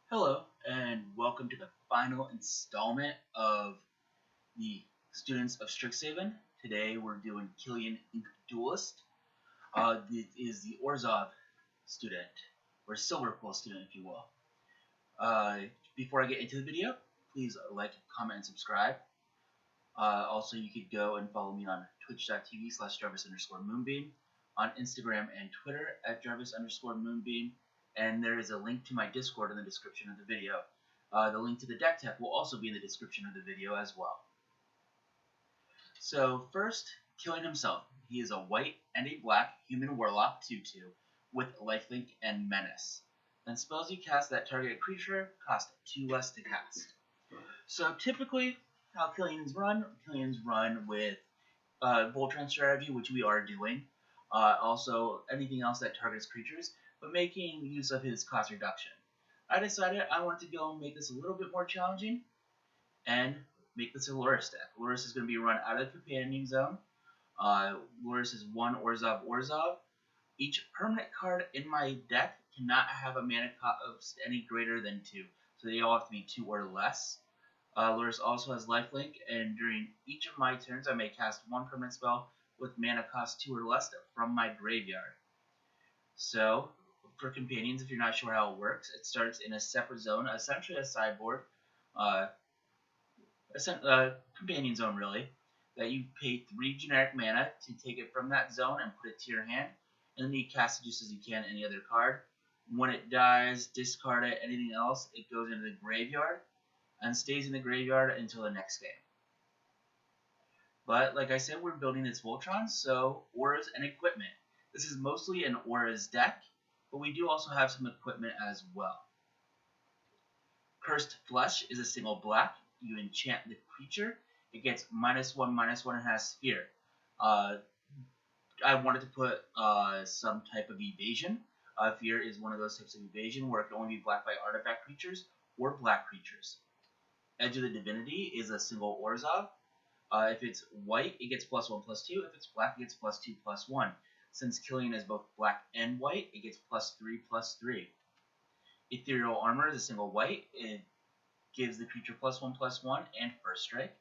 Hello, and welcome to the final installment of the Students of Strixhaven. Today we're doing Killian Duelist. This is the Orzhov student, or Silver Quill student, if you will. Uh, Before I get into the video, please like, comment, and subscribe. Also, you could go and follow me on twitch.tv/Jarvis_Moonbeam, on Instagram and Twitter at Jarvis_Moonbeam, and there is a link to my Discord in the description of the video. The link to the deck tech will also be in the description of the video as well. So first, Killian himself. He is a white and a black human warlock 2/2 with lifelink and menace. And spells you cast that target creature cost 2 less to cast. So typically, how Killian's run with voltron strategy, which we are doing. Also, anything else that targets creatures, but making use of his cost reduction. I decided I wanted to go and make this a little bit more challenging and make this a Lurrus deck. Lurrus is going to be run out of the companion zone. Lurrus is 1 Orzhov. Each permanent card in my deck cannot have a mana cost any greater than 2, so they all have to be 2 or less. Lurrus also has lifelink, and during each of my turns I may cast 1 permanent spell with mana cost 2 or less from my graveyard. So, for companions, if you're not sure how it works, it starts in a separate zone, essentially a sideboard, companion zone really, that you pay 3 generic mana to take it from that zone and put it to your hand, and then you cast it just as you can any other card. When it dies, discard it, anything else, it goes into the graveyard, and stays in the graveyard until the next game. But like I said, we're building this Voltron, so auras and equipment. This is mostly an auras deck, but we do also have some equipment as well. Cursed Flesh is a single black. You enchant the creature. It gets -1/-1 and has Sphere. I wanted to put some type of evasion. Fear is one of those types of evasion where it can only be blocked by artifact creatures or black creatures. Edge of the Divinity is a single Orzhov. If it's white, it gets +1/+2. If it's black, it gets +2/+1. Since Killian is both black and white, it gets +3/+3. Ethereal Armor is a single white. It gives the creature +1/+1 and first strike.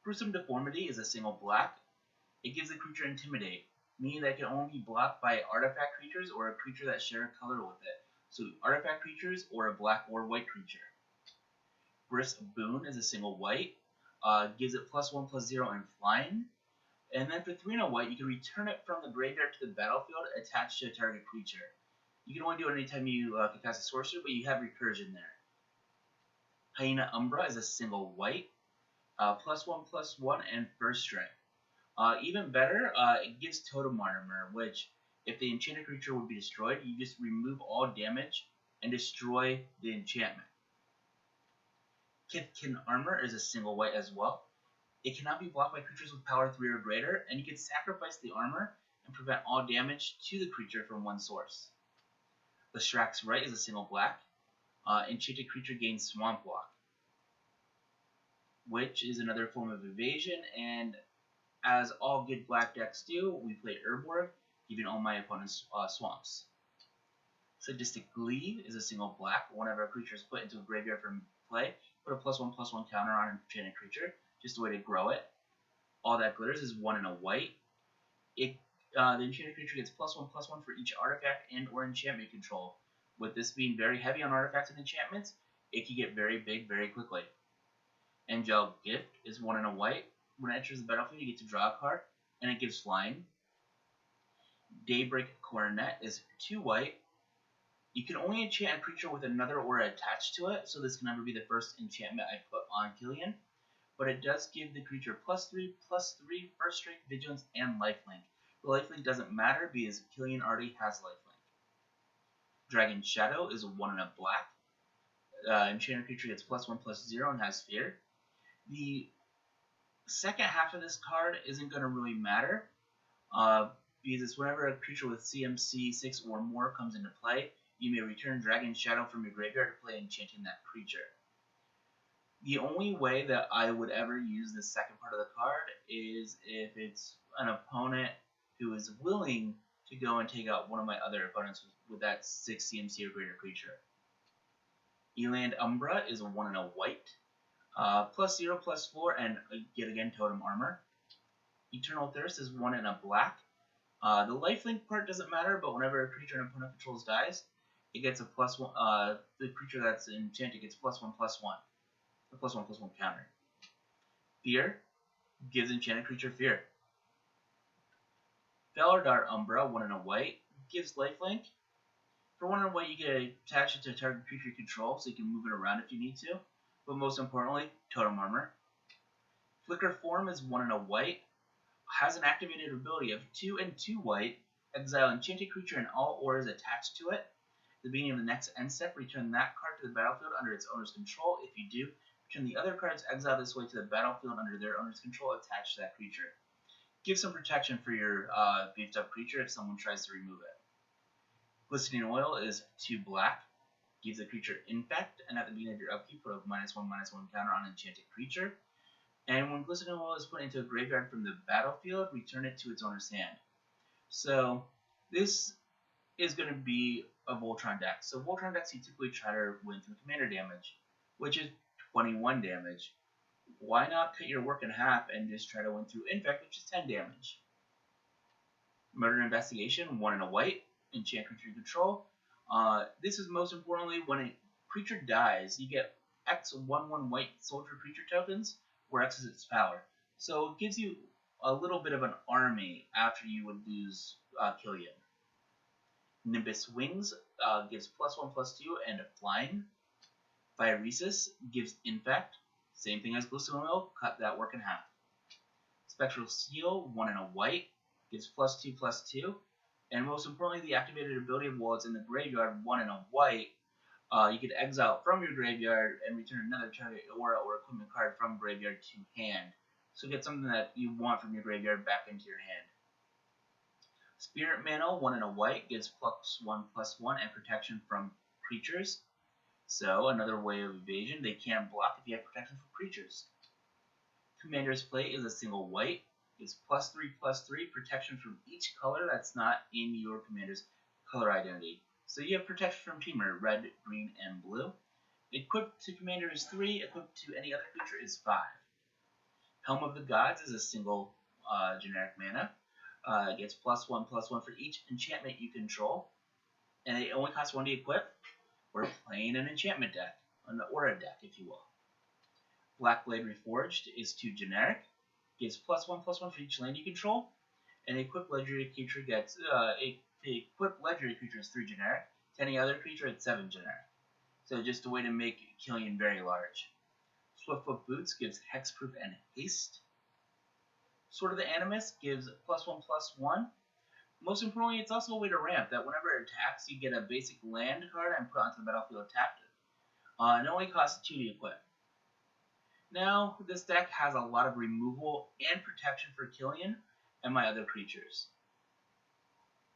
Gruesome Deformity is a single black. It gives the creature Intimidate, meaning that it can only be blocked by artifact creatures or a creature that share a color with it. So artifact creatures or a black or white creature. Brisk Boon is a single white. Gives it +1/+0 and flying. And then for 3 and a white, you can return it from the graveyard to the battlefield attached to a target creature. You can only do it anytime you can cast a sorcerer, but you have recursion there. Hyena Umbra is a single white. +1/+1 and first strike. Even better, it gives Totem Armor, which, if the enchanted creature would be destroyed, you just remove all damage and destroy the enchantment. Kithkin Armor is a single white as well. It cannot be blocked by creatures with power 3 or greater, and you can sacrifice the armor and prevent all damage to the creature from one source. The Shrack's Right is a single black. Enchanted creature gains Swamp Walk, which is another form of evasion, and as all good black decks do, we play Urborg, giving all my opponents swamps. Sadistic Gleave is a single black. Whenever a creature is put into a graveyard from play, put a +1/+1 counter on an enchanted creature, just a way to grow it. All That Glitters is 1 and a white. The enchanted creature gets +1/+1 for each artifact and or enchantment control. With this being very heavy on artifacts and enchantments, it can get very big very quickly. Angelic Gift is 1 and a white. When it enters the battlefield, you get to draw a card, and it gives flying. Daybreak Coronet is 2 white. You can only enchant a creature with another aura attached to it, so this can never be the first enchantment I put on Killian. But it does give the creature +3/+3, first strike, vigilance, and lifelink. The lifelink doesn't matter because Killian already has lifelink. Dragon Shadow is 1 and a black. Enchanted creature gets +1/+0 and has Fear. The second half of this card isn't going to really matter because it's whenever a creature with CMC 6 or more comes into play, you may return Dragon Shadow from your graveyard to play enchanting that creature. The only way that I would ever use the second part of the card is if it's an opponent who is willing to go and take out one of my other opponents with that 6 CMC or greater creature. Eland Umbra is a 1 and a white. +0/+4, and yet again totem armor. Eternal Thirst is 1 and a black. The lifelink part doesn't matter, but whenever a creature an opponent controls dies, it gets a +1. The creature that's enchanted gets +1/+1. A +1/+1 counter. Fear gives enchanted creature fear. Valardar Umbra, 1 and a white, gives lifelink. For 1 and a white, you can attach it to a target creature you control, so you can move it around if you need to. But most importantly, totem armor. Flicker Form is 1 and a white. Has an activated ability of 2 and 2 white. Exile enchanted creature and all auras attached to it. At the beginning of the next end step, return that card to the battlefield under its owner's control. If you do, return the other cards exiled this way to the battlefield under their owner's control attached to that creature. Give some protection for your beefed up creature if someone tries to remove it. Glistening Oil is 2 black. Gives the creature Infect, and at the beginning of your upkeep, put a -1/-1 counter on enchanted creature. And when Glistening Oil is put into a graveyard from the battlefield, return it to its owner's hand. So this is going to be a Voltron deck. So Voltron decks you typically try to win through commander damage, which is 21 damage. Why not cut your work in half and just try to win through Infect, which is 10 damage? Murder Investigation, 1 and a white, enchant creature control. This is most importantly when a creature dies, you get X 1/1 white soldier creature tokens, where X is its power. So it gives you a little bit of an army after you would lose Killian. Nimbus Wings gives +1/+2 and flying. Phyresis gives Infect. Same thing as Glistening Oil, cut that work in half. Spectral Seal, 1 and a white, gives +2/+2. And most importantly, the activated ability of while it's in the graveyard, 1 and a white, you can exile from your graveyard and return another target aura or equipment card from graveyard to hand. So get something that you want from your graveyard back into your hand. Spirit Mantle, 1 and a white, gives +1/+1 and protection from creatures. So another way of evasion, they can't block if you have protection from creatures. Commander's Plate is a single white. Is +3/+3 protection from each color that's not in your commander's color identity. So you have protection from Teamer, red, green, and blue. Equipped to commander is 3, equipped to any other creature is 5. Helm of the Gods is a single generic mana. It gets +1/+1 for each enchantment you control. And it only costs 1 to equip. We're playing an enchantment deck, an aura deck if you will. Blackblade Reforged is 2 generic. Gives +1/+1 for each land you control, and equipped legendary creature gets equipped legendary creature is 3 generic. To any other creature, it's 7 generic. So just a way to make Killian very large. Swiftfoot Boots gives hexproof and haste. Sword of the Animus gives +1/+1. Most importantly, it's also a way to ramp that whenever it attacks, you get a basic land card and put it onto the battlefield tapped. It only costs 2 to equip. Now, this deck has a lot of removal and protection for Killian and my other creatures.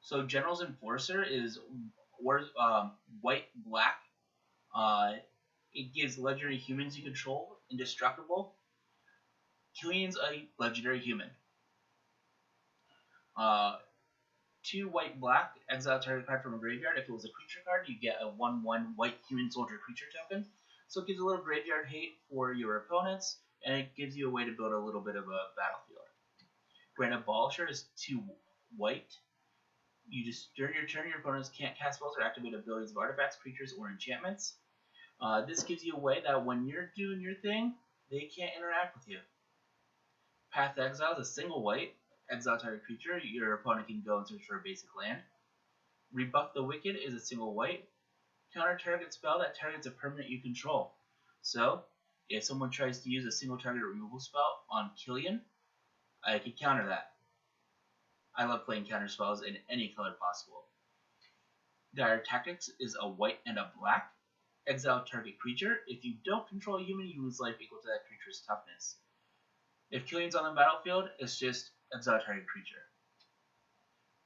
So General's Enforcer is white-black. It gives legendary humans you control indestructible. Killian's a legendary human. 2 white-black, exile target card from a graveyard. If it was a creature card, you get a 1/1 white human soldier creature token. So it gives a little graveyard hate for your opponents, and it gives you a way to build a little bit of a battlefield. Grand Abolisher is 2 white. You just during your turn, your opponents can't cast spells or activate abilities of artifacts, creatures, or enchantments. This gives you a way that when you're doing your thing, they can't interact with you. Path to Exile is a single white. Exile target creature. Your opponent can go and search for a basic land. Rebuff the Wicked is a single white. Counter target spell that targets a permanent you control. So, if someone tries to use a single target removal spell on Killian, I can counter that. I love playing counter spells in any color possible. Dire Tactics is a white and a black. Exile target creature. If you don't control a human, you lose life equal to that creature's toughness. If Killian's on the battlefield, it's just exile target creature.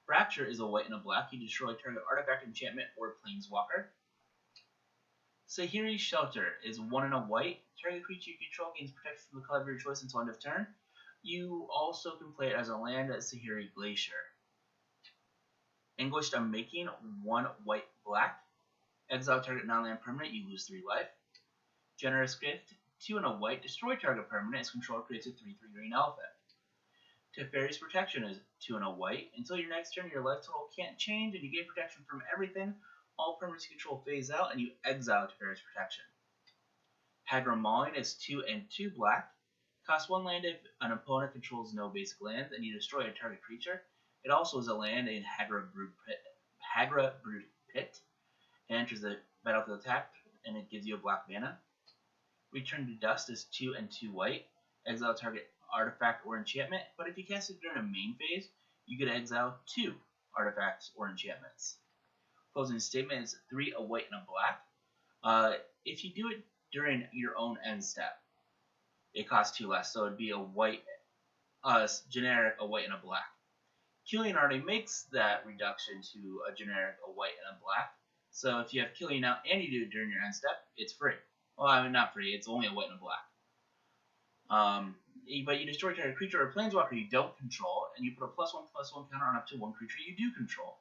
Fracture is a white and a black. You destroy target artifact, enchantment, or planeswalker. Sahiri's Shelter is 1 and a white. Target creature you control gains protection from the color of your choice until end of turn. You also can play it as a land at Sahiri Glacier. Anguished Unmaking, 1 white black. Exile target non-land permanent, you lose 3 life. Generous Gift, 2 and a white, destroy target permanent. Its controller creates a 3/3 green elephant. Teferi's Protection is 2 and a white. Until your next turn, your life total can't change, and you gain protection from everything. All permanents you control phase out, and you exile Teferi's Protection. Hagra Mauling is 2 and 2 black. Costs 1 land if an opponent controls no basic lands, and you destroy a target creature. It also is a land in Hagra Brewed Pit. It enters the battlefield attacked, and it gives you a black mana. Return to Dust is 2 and 2 white. Exile target artifact or enchantment, but if you cast it during a main phase, you get to exile 2 artifacts or enchantments. Closing Statement is 3 a white and a black. If you do it during your own end step, it costs 2 less, so it'd be a white, generic a white and a black. Killian already makes that reduction to a generic a white and a black, so if you have Killian out and you do it during your end step, it's free. Well, I mean, not free, it's only a white and a black. But you destroy target creature or planeswalker you don't control, and you put a +1/+1 counter on up to 1 creature you do control.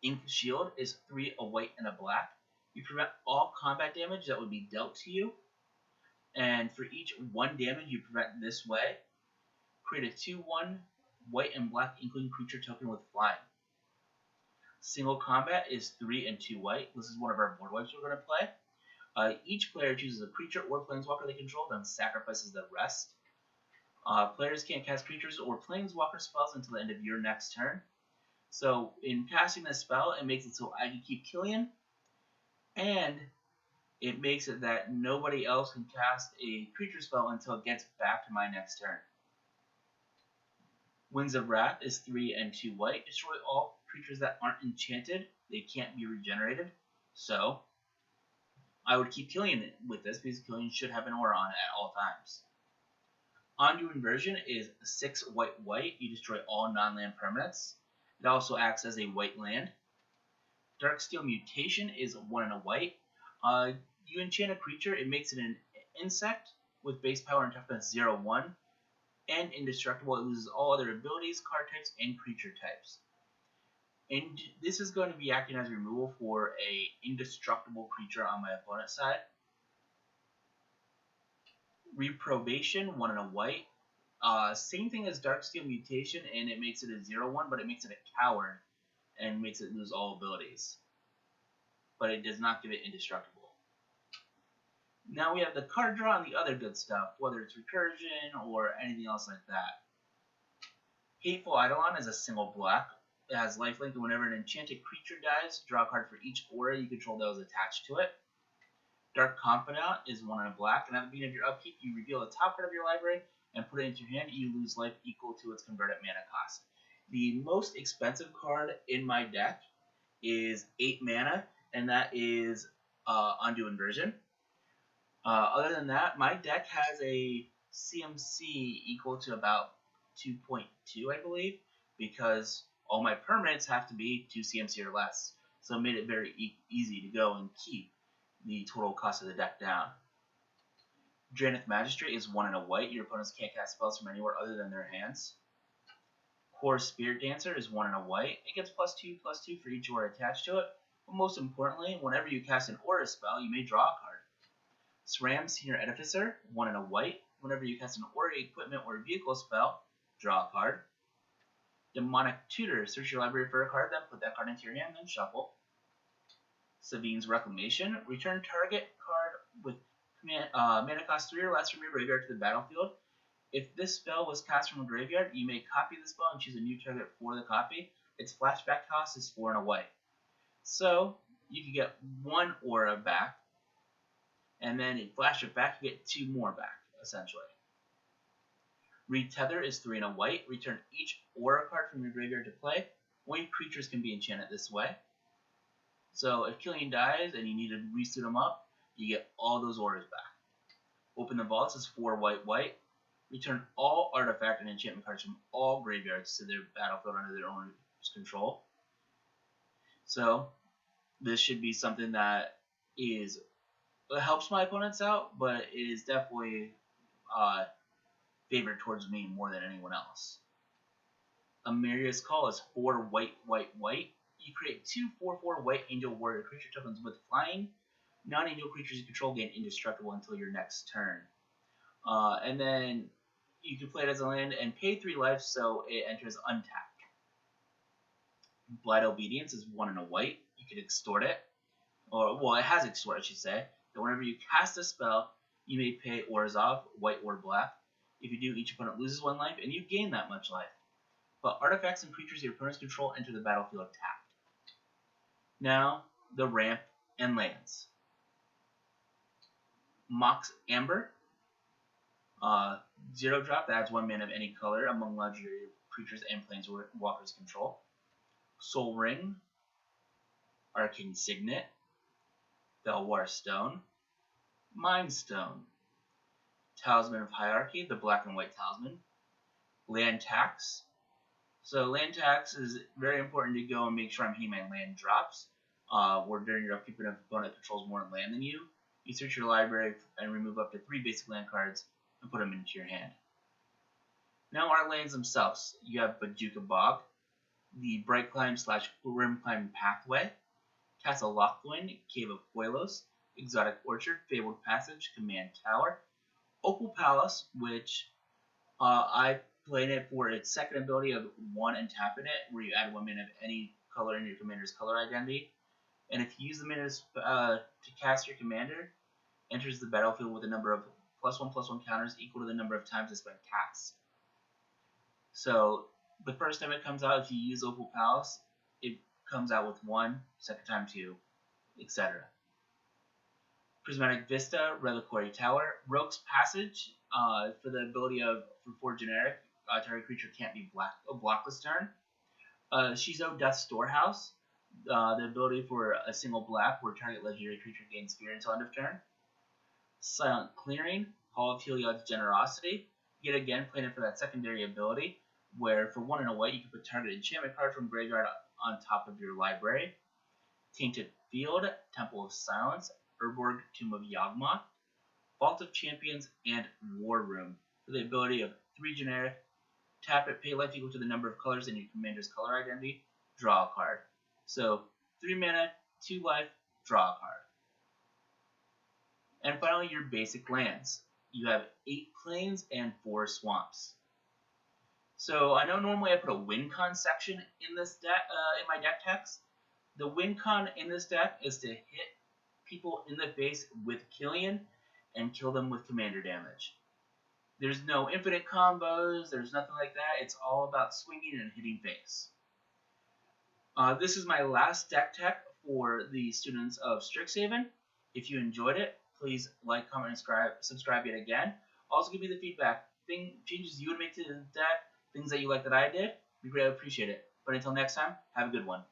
Ink Shield is 3 a white and a black. You prevent all combat damage that would be dealt to you, and for each 1 damage you prevent this way, create a 2/1 white and black Inkling creature token with flying. Single Combat is 3 and 2 white. This is one of our board wipes we're going to play. Each player chooses a creature or planeswalker they control, then sacrifices the rest. Players can't cast creatures or planeswalker spells until the end of your next turn. So in casting this spell, it makes it so I can keep Killian, and it makes it that nobody else can cast a creature spell until it gets back to my next turn. Winds of Wrath is 3 and 2 white. Destroy all creatures that aren't enchanted. They can't be regenerated. So I would keep Killian with this because Killian should have an aura on it at all times. Ondu Inversion is 6 white. You destroy all non-land permanents. It also acts as a white land. Darksteel Mutation is 1 and a white. You enchant a creature, it makes it an insect with base power and toughness 0/1, and indestructible. It loses all other abilities, card types, and creature types. And this is going to be acting as removal for a indestructible creature on my opponent's side. Reprobation, 1 and a white. Same thing as Darksteel Mutation, and it makes it a 0/1, but it makes it a coward and makes it lose all abilities. But it does not give it indestructible. Now we have the card draw and the other good stuff, whether it's recursion or anything else like that. Hateful Eidolon is a single black. It has lifelink, and whenever an enchanted creature dies, draw a card for each aura you control that was attached to it. Dark Confidant is 1 and a black, and at the beginning of your upkeep, you reveal the top card of your library and put it into your hand. You lose life equal to its converted mana cost. The most expensive card in my deck is 8 mana, and that is Ondu Inversion. Other than that, my deck has a CMC equal to about 2.2, I believe, because all my permanents have to be 2 CMC or less. So it made it very easy to go and keep the total cost of the deck down. Draenith Magistrate is 1 and a white. Your opponents can't cast spells from anywhere other than their hands. Core Spirit Dancer is 1 and a white. It gets +2/+2 for each aura attached to it. But most importantly, whenever you cast an aura spell, you may draw a card. SRAM Senior Edificer, 1 and a white. Whenever you cast an aura, equipment, or vehicle spell, draw a card. Demonic Tutor, search your library for a card, then put that card into your hand, then shuffle. Savine's Reclamation, return target card with mana cost 3 or less from your graveyard to the battlefield. If this spell was cast from a graveyard, you may copy the spell and choose a new target for the copy. Its flashback cost is 4 and a white. So you can get 1 aura back, and then you flash it back, you get 2 more back, essentially. Retether is 3 and a white. Return each aura card from your graveyard to play. Only creatures can be enchanted this way. So if Killian dies and you need to resuit him up, you get all those auras back. Open the Vaults is 4 white. Return all artifact and enchantment cards from all graveyards to their battlefield under their own control. So this should be something that helps my opponents out, but it is definitely favored towards me more than anyone else. Amelia's Call is 4 white. you create 2 4/4 white angel warrior creature tokens with flying. Non-angel creatures you control gain indestructible until your next turn. And then you can play it as a land and pay 3 life so it enters untapped. Blind Obedience is 1 and a white. You can extort it. Or, well, it has extort, I should say. That whenever you cast a spell, you may pay Orzhov, white or black. If you do, each opponent loses 1 life, and you gain that much life. But artifacts and creatures your opponents control enter the battlefield tapped. Now, the ramp and lands. Mox Amber. 0 drop that adds 1 mana of any color among legendary creatures and planeswalkers control. Soul Ring. Arcane Signet. Belwar Stone. Mind Stone. Talisman of Hierarchy, the black and white talisman. Land Tax. So land tax is very important to go and make sure I'm hitting my land drops. Where during your upkeep, an opponent controls more land than you. You search your library and remove up to 3 basic land cards and put them into your hand. Now our lands themselves. You have Bajuka Bog, the Bright Climb / Grim Climb Pathway, Castle Lochloin, Cave of Koilos, Exotic Orchard, Fabled Passage, Command Tower, Opal Palace, which I played it for its second ability of 1 and tapping it, where you add 1 mana of any color in your commander's color identity. And if you use the mana to cast your commander, enters the battlefield with a number of +1/+1 counters equal to the number of times it's been cast. So the first time it comes out, if you use Opal Palace, it comes out with 1, second time 2, etc. Prismatic Vista, Reliquary Tower, Rogue's Passage, for the ability of for 4 generic, target creature can't be blockless turn. Shizo Death Storehouse, the ability for a single black where target legendary creature gains fear until end of turn. Silent Clearing, Hall of Heliod's Generosity, yet again playing it for that secondary ability, where for 1 and a white you can put target enchantment card from graveyard on top of your library. Tainted Field, Temple of Silence, Urborg, Tomb of Yawgmoth, Vault of Champions, and War Room for the ability of 3 generic, tap it, pay life equal to the number of colors in your commander's color identity, draw a card. So 3 mana, 2 life, draw a card. And finally, your basic lands. You have 8 plains and 4 swamps. So I know normally I put a win con section in this deck, in my deck text. The win con in this deck is to hit people in the face with Killian and kill them with commander damage. There's no infinite combos, there's nothing like that. It's all about swinging and hitting face. This is my last deck tech for the students of Strixhaven. If you enjoyed it, please like, comment, and subscribe yet again. Also give me the feedback, changes you would make to the deck, things that you like that I did. We greatly appreciate it. But until next time, have a good one.